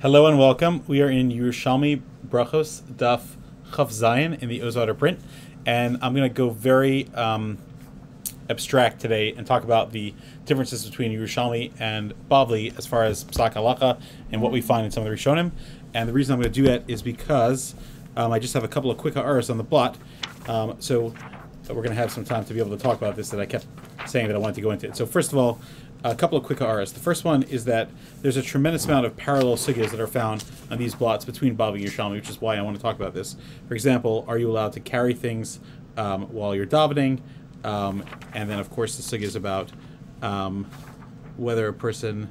Hello and welcome. We are in Yerushalmi Berachos Daf Chav Zayin in the Ozarter print, and I'm going to go very abstract today and talk about the differences between Yerushalmi and Bavli as far as Psak Halacha and what we find in some of the Rishonim. And the reason I'm going to do that is because I just have a couple of quick ha'aros on the blot, so we're going to have some time to be able to talk about this that I kept saying that I wanted to go into it. So first of all, a couple of quick ha'aros. The first one is that there's a tremendous amount of parallel sugyos that are found on these blots between Bavli and Yerushalmi, which is why I want to talk about this. For example, are you allowed to carry things while you're davening? And then, of course, the sugya is about whether a person,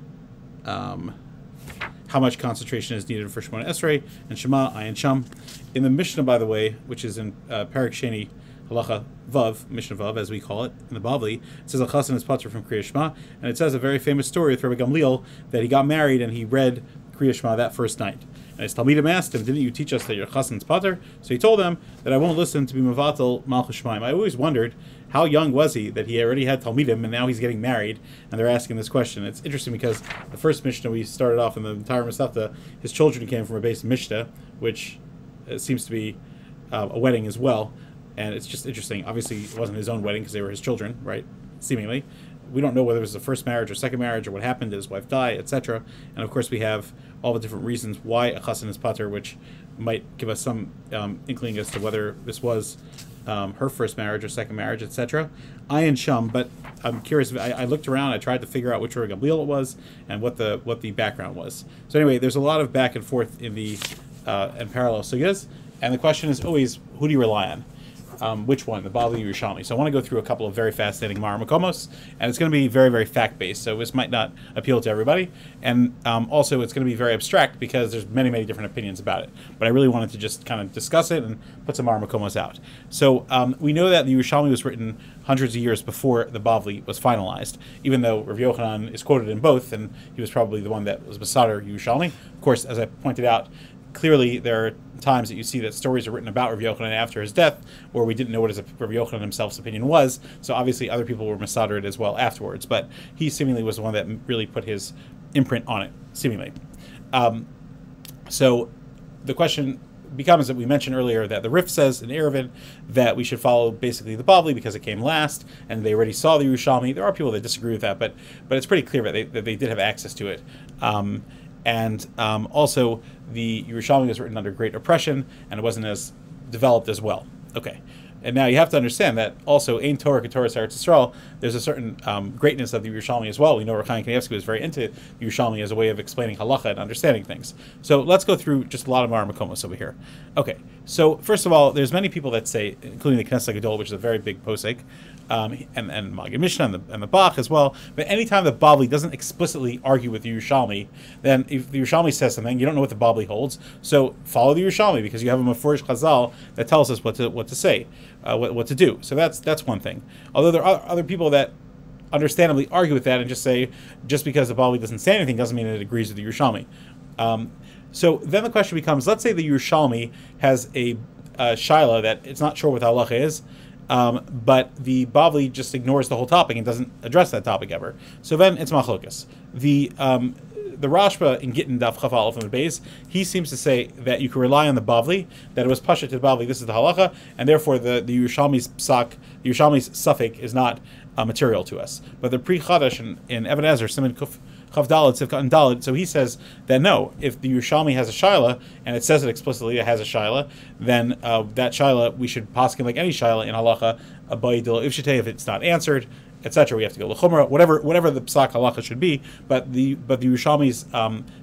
how much concentration is needed for Shemona Esrei and Shema, Ayin Sham. In the Mishnah, by the way, which is in Parak Sheni, Halacha Vav, Mishnah Vav, as we call it, in the Bavli, it says a chassan is patur from Kriya Shema, and it says a very famous story with Rabbi Gamliel that he got married and he read Kriya Shema that first night. And his Talmidim asked him, "Didn't you teach us that your chassan's patur?" So he told them that I won't listen to be mevatel malchus shemaim. I always wondered how young was he that he already had Talmidim and now he's getting married and they're asking this question. It's interesting because the first Mishnah we started off in the entire Masechta, his children came from a base Mishnah, which seems to be a wedding as well. And it's just interesting. Obviously, it wasn't his own wedding because they were his children, right? Seemingly. We don't know whether it was the first marriage or second marriage or what happened, did his wife die, etc. And of course, we have all the different reasons why a chassan is patur, which might give us some inkling as to whether this was her first marriage or second marriage, etc. Ayin Sham, but I'm curious. I looked around. I tried to figure out which Rabbi Gamliel it was and what the background was. So anyway, there's a lot of back and forth in the and parallel sugyas, and the question is always, who do you rely on? Which one, the Bavli or Yerushalmi? So I want to go through a couple of very fascinating Makomos, and it's going to be very, very fact-based, so this might not appeal to everybody. And also, it's going to be very abstract because there's many, many different opinions about it. But I really wanted to just kind of discuss it and put some Makomos out. So we know that the Yerushalmi was written hundreds of years before the Bavli was finalized, even though Rav Yochanan is quoted in both, and he was probably the one that was Masader Yerushalmi. Of course, as I pointed out, clearly, there are times that you see that stories are written about Rav Yochanan after his death, or we didn't know what Rav Yochanan himself's opinion was, so obviously other people were masadered as well afterwards, but he seemingly was the one that really put his imprint on it, seemingly. So the question becomes that we mentioned earlier that the Rif says in Erevin that we should follow basically the Bavli because it came last, and they already saw the Yerushalmi. There are people that disagree with that, but it's pretty clear that they did have access to it. And also, the Yerushalmi was written under great oppression, and it wasn't as developed as well. Okay, and now you have to understand that also, Ein Torah Ketorah Eretz Yisrael, there's a certain greatness of the Yerushalmi as well. We know Rav Chaim Kanievsky was very into the Yerushalmi as a way of explaining halacha and understanding things. So let's go through just a lot of our makomos over here. Okay, so first of all, there's many people that say, including the Knesset Gadol, which is a very big posek, and Magid Mishnah and the Bach as well. But anytime the Bavli doesn't explicitly argue with the Yerushalmi, then if the Yerushalmi says something, you don't know what the Bavli holds. So follow the Yerushalmi because you have a Mefurish Chazal that tells us what to say, what to do. So that's one thing. Although there are other people that understandably argue with that and just say just because the Bavli doesn't say anything doesn't mean it agrees with the Yerushalmi. So then the question becomes: let's say the Yerushalmi has a shaila that it's not sure what the halacha is. But the Bavli just ignores the whole topic and doesn't address that topic ever. So then it's machlokas. The Rashba in Gittin Daf Chaf Aleph and Beis, he seems to say that you can rely on the Bavli, that it was pasha to the Bavli, this is the halacha, and therefore the Yerushalmi's suffix is not material to us. But the Pri Chadash in Even Ezer Siman Kuf Chav Daled Sivkat and Daled, so he says that no, if the Yerushalmi has a shaila and it says it explicitly, it has a shaila, then that shaila we should poskim like any shaila in halacha abayidil ifshetei if it's not answered, etc. We have to go l'chumra, whatever the psak halacha should be, but the Yerushalmi's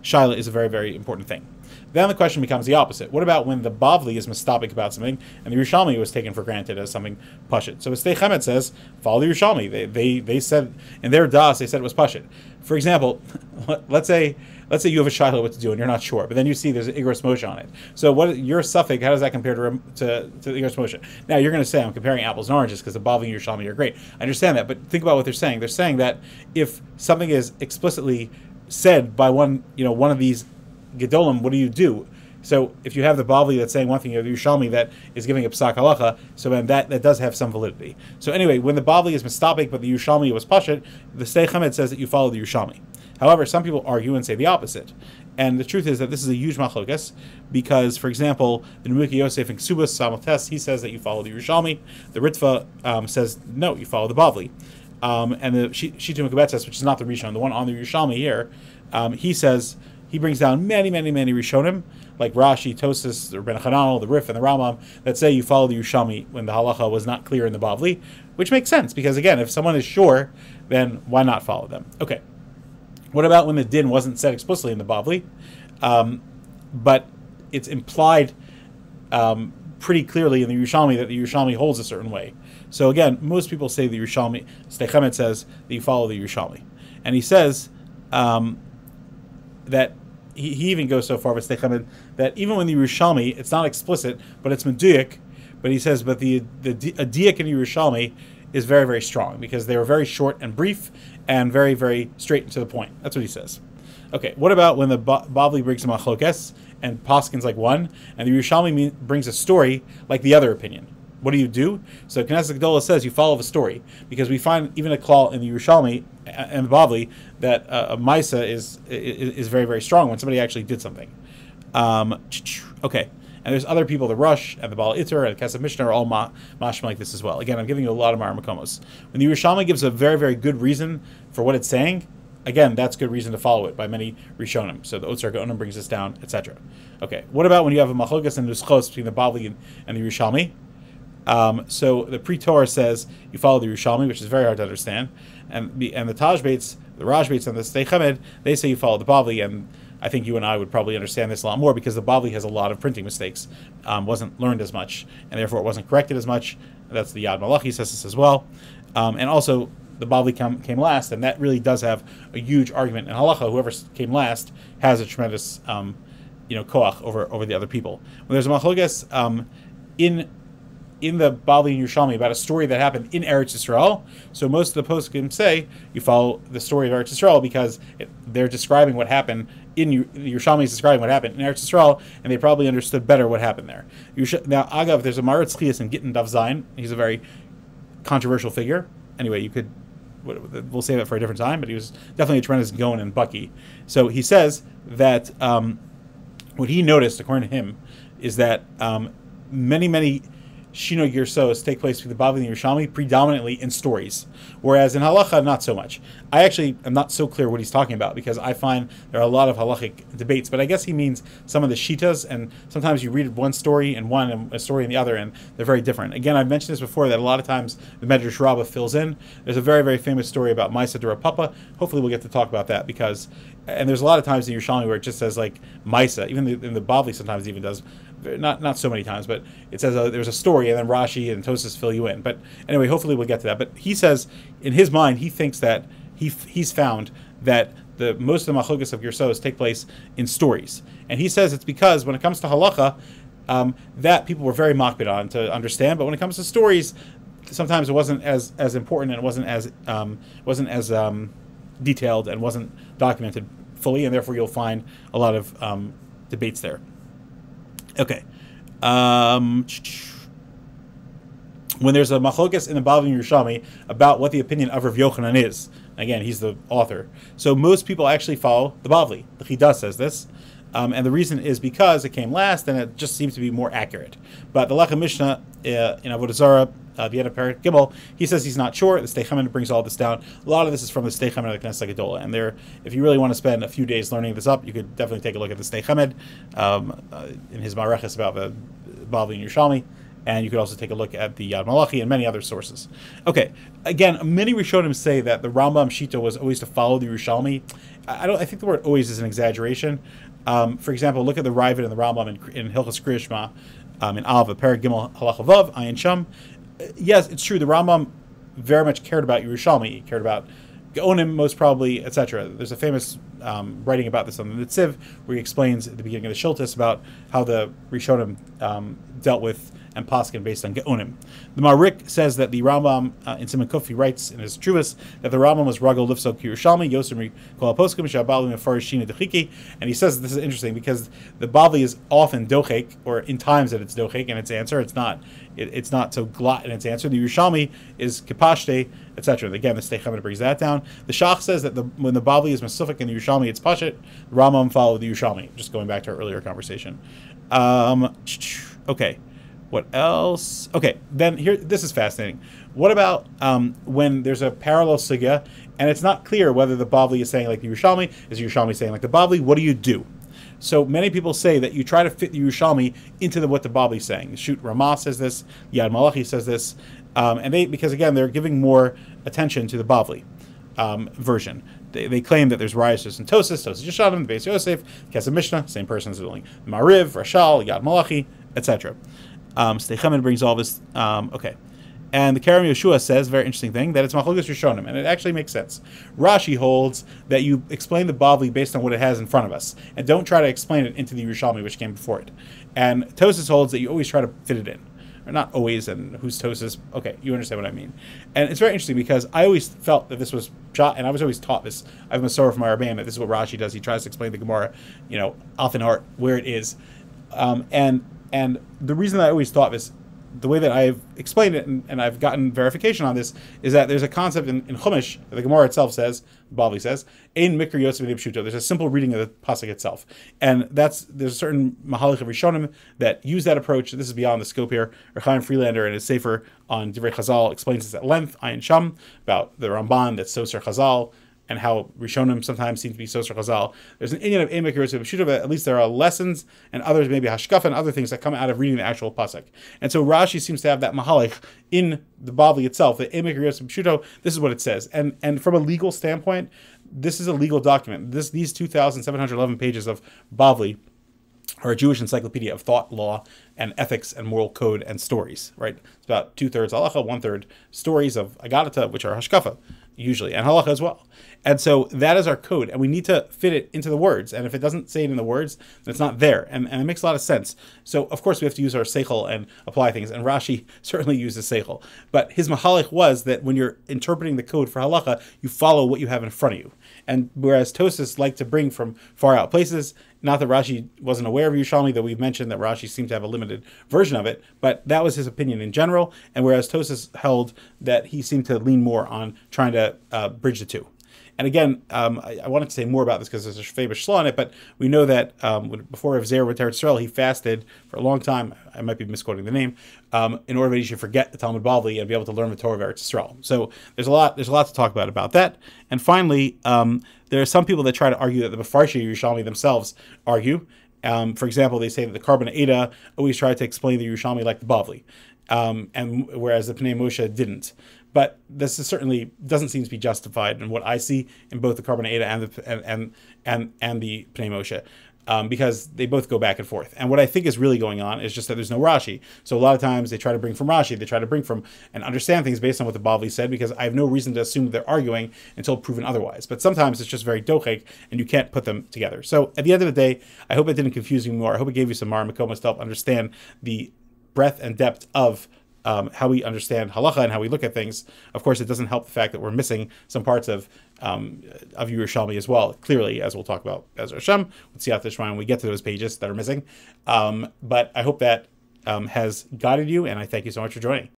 shaila is a very, very important thing. Then the question becomes the opposite. What about when the Bavli is mistapik about something and the Yerushalmi was taken for granted as something pashit? So Stei Chemet says, follow the Yerushalmi. They said, in their das, they said it was pashit. For example, let's say you have a shayla what to do and you're not sure, but then you see there's an Igros Moshe on it. So what your suffix, how does that compare to the Igros Moshe? Now you're going to say I'm comparing apples and oranges because the Bavli and Yerushalmi are great. I understand that, but think about what they're saying. They're saying that if something is explicitly said by one of these Gedolim, what do you do? So if you have the Bavli that's saying one thing, you have the Yerushalmi that is giving a psak halacha, so then that does have some validity. So anyway, when the Bavli is mistapik but the Yerushalmi was pashit, the Stei Chemet says that you follow the Yerushalmi. However, some people argue and say the opposite. And the truth is that this is a huge machlokas, because, for example, the Nemuki Yosef in Ksubas Samotes, he says that you follow the Yerushalmi. The Ritva says, no, you follow the Bavli. And the Shitu Mekubetzes, which is not the Rishon, the one on the Yerushalmi here, he says, he brings down many, many, many Rishonim, like Rashi, Tosis, the Ben Chananel, the Rif, and the Rambam, that say you follow the Yerushalmi when the halacha was not clear in the Bavli, which makes sense, because again, if someone is sure, then why not follow them? Okay. What about when the din wasn't said explicitly in the Bavli, but it's implied pretty clearly in the Yerushalmi that the Yerushalmi holds a certain way? So again, most people say the Yerushalmi, Sdei Chemed says that you follow the Yerushalmi. And he says that he even goes so far with Sdei Chemed that even when the Yerushalmi, it's not explicit, but it's meduyik, but he says, but a diak in Yerushalmi is very, very strong, because they were very short and brief and very, very straight and to the point. That's what he says. Okay, what about when the Bavli brings a machlokes and Poskin's like one, and the Yerushalmi brings a story like the other opinion? What do? So Knesset Gedolah says you follow the story, because we find even a klal in the Yerushalmi and the Bavli that a Maisa is very, very strong when somebody actually did something. Okay. And there's other people, the Rush and the Baal Itter and the Kesef Mishnah are all mashma like this as well. Again, I'm giving you a lot of Mar Makomos. When the Yerushalmi gives a very, very good reason for what it's saying, again, that's good reason to follow it by many Rishonim. So the Otzar Gaonim brings this down, etc. Okay, what about when you have a Machlokas and Nuschos between the Bavli and the Yerushalmi? So the Pre-Torah says you follow the Yerushalmi, which is very hard to understand. And the Taj Bates, the Raj Bates, and the Sdei Chemed, they say you follow the Bavli, and I think you and I would probably understand this a lot more, because the Bavli has a lot of printing mistakes, wasn't learned as much, and therefore it wasn't corrected as much. That's the Yad Malachi says this as well. And also, the Bavli came last, and that really does have a huge argument in halacha. Whoever came last has a tremendous, koach over the other people. When there's a machlokas in the Bavli and Yerushalmi about a story that happened in Eretz Yisrael, so most of the poskim say you follow the story of Eretz Yisrael, because they're describing what happened Yerushalmi is describing what happened in Eretz Yisrael, and they probably understood better what happened there. Now, Agav, there's a Maritz Chias in Gittin Daf Zayin. He's a very controversial figure. Anyway, we'll save that for a different time, but he was definitely a tremendous Goen and Bucky. So he says that what he noticed, according to him, is that many Shino Girsos take place between the Bavli and the Yerushalmi predominantly in stories, whereas in halacha, not so much. I actually am not so clear what he's talking about, because I find there are a lot of halachic debates, but I guess he means some of the shitas, and sometimes you read one story in one and a story in the other, and they're very different. Again, I've mentioned this before, that a lot of times the Medrash Rabbah fills in. There's a very, very famous story about Maisa Dura Papa. Hopefully we'll get to talk about that, and there's a lot of times in Yerushalmi where it just says like Maisa, even in the Bavli sometimes it even does, not so many times, but it says there's a story, and then Rashi and Tosis fill you in. But anyway, hopefully we'll get to that. But he says, in his mind, he thinks that he's found that most of the machlokas of Gersos take place in stories, and he says it's because when it comes to halacha, that people were very makbid on to understand, but when it comes to stories, sometimes it wasn't as important, and it wasn't as detailed, and wasn't documented fully, and therefore you'll find a lot of debates there. Okay. When there's a machlokas in the Bavli and Yerushalmi about what the opinion of Rav Yochanan is, again, he's the author, so most people actually follow the Bavli. The Chidah says this, and the reason is because it came last, and it just seems to be more accurate. But the Lechem Mishnah in Avodah Zarah, the end of Perek Gimel, he says he's not sure. The Sdei Chemed brings all this down. A lot of this is from the Sdei Chemed of the Knesset Gedolah, and if you really want to spend a few days learning this up, you could definitely take a look at the Sdei Chemed in his Mareches about the Bavli and Yerushalmi, and you could also take a look at the Yad Malachi and many other sources. Okay, again, many Rishonim say that the Rambam Shita was always to follow the Yerushalmi. I think the word always is an exaggeration. For example, look at the Ravid and the Rambam in Hilchos Kriya Shema, in Alva, Perek Gimel, Halacha Vav, Ayin Sham. Yes, it's true. The Rambam very much cared about Yerushalmi. He cared about Gaonim, most probably, etc. There's a famous writing about this on the Nitziv, where he explains at the beginning of the Shiltis about how the Rishonim dealt with and Poskim based on Geonim. The Marik says that the Rambam in Siman Kufi writes in his Truvas that the Rambam was Ragol Lifso Yerushalmi, Yomi Kol Poskim, Shabbalim Mefarish Shina Dechiki, and he says this is interesting because the Bavli is often dochek, or in times that it's dochek in its answer. It's not so glot in its answer. The Yerushalmi is kipashte, etc. Again, the Steichamet brings that down. The Shach says that when the Bavli is Masufik in the Yerushalmi, it's Pashet. The Rambam followed the Yerushalmi. Just going back to our earlier conversation. Okay. What else? Okay, then here, this is fascinating. What about when there's a parallel sugya, and it's not clear whether the Bavli is saying like the Yerushalmi, is Yerushalmi saying like the Bavli? What do you do? So many people say that you try to fit the Yerushalmi into what the Bavli is saying. Shoot Ramah says this, Yad Malachi says this, and because again, they're giving more attention to the Bavli version. They claim that there's Riasus and Tosis Yeshadim, the Beis Yosef, Kesef Mishnah, same person is doing Mariv, Rashal, Yad Malachi, etc. Steichamen brings all this. Okay. And the Kerem Yeshua says, very interesting thing, that it's Machlokes Rishonim, and it actually makes sense. Rashi holds that you explain the Bavli based on what it has in front of us, and don't try to explain it into the Yerushalmi, which came before it. And Tosis holds that you always try to fit it in. Or not always, and who's Tosis? Okay, you understand what I mean. And it's very interesting because I always felt that this was shot, and I was always taught this. I have a Masorah from my Rebbeim that this is what Rashi does. He tries to explain the Gemara, off in art, where it is. And the reason I always thought this, the way that I've explained it, and I've gotten verification on this, is that there's a concept in Chumash, the Gemara itself says, Bavli says, Ein Mikra Yosef Pshuto. There's a simple reading of the pasuk itself, and there's a certain Mahalach of Rishonim that use that approach. This is beyond the scope here. Chaim Freelander in his Sefer on Divrei Chazal explains this at length. Ayin Sham, about the Ramban that's Soser Chazal, and how Rishonim sometimes seem to be Soser Chazal. There's an Indian of Ein Mikra Yosef Pshuto, but at least there are lessons and others, maybe Hashkafa and other things that come out of reading the actual pasuk. And so Rashi seems to have that Mahalach in the Bavli itself, the Ein Mikra Yosef Pshuto. This is what it says, and from a legal standpoint, this is a legal document. These 2,711 pages of Bavli are a Jewish encyclopedia of thought, law, and ethics, and moral code, and stories, right? It's about 2/3 halacha, 1/3 stories of agadata, which are hashkafa, usually, and halacha as well. And so that is our code, and we need to fit it into the words. And if it doesn't say it in the words, then it's not there. And it makes a lot of sense. So, of course, we have to use our seichel and apply things. And Rashi certainly uses seichel. But his mahalach was that when you're interpreting the code for halacha, you follow what you have in front of you. And whereas Tosis like to bring from far out places, not that Rashi wasn't aware of Yerushalmi, though we've mentioned that Rashi seemed to have a limited version of it, but that was his opinion in general. And whereas Tosis held that he seemed to lean more on trying to bridge the two. And again, I wanted to say more about this because there's a Shvei B'Shla on it, but we know that before Rav Zer went to Eretz Yisrael, he fasted for a long time. I might be misquoting the name, in order that he should forget the Talmud Bavli and be able to learn the Torah of Eretz Yisrael. So there's a lot to talk about that. And finally, there are some people that try to argue that the Mefarshei Yerushalmi themselves argue. For example, they say that the Karban Eda always tried to explain the Yerushalmi like the Bavli, and whereas the Pnei Moshe didn't. But this certainly doesn't seem to be justified in what I see in both the Karban Eda and the Pnei Moshe, because they both go back and forth. And what I think is really going on is just that there's no Rashi. So a lot of times they try to bring from Rashi, they try to bring from and understand things based on what the Bavli said, because I have no reason to assume that they're arguing until proven otherwise. But sometimes it's just very dochek, and you can't put them together. So at the end of the day, I hope it didn't confuse you more. I hope it gave you some Makomos to help understand the breadth and depth of how we understand halacha and how we look at things. Of course, it doesn't help the fact that we're missing some parts of Yerushalmi as well, clearly, as we'll talk about as Hashem, with Siyat Shema, when we get to those pages that are missing. But I hope that has guided you, and I thank you so much for joining.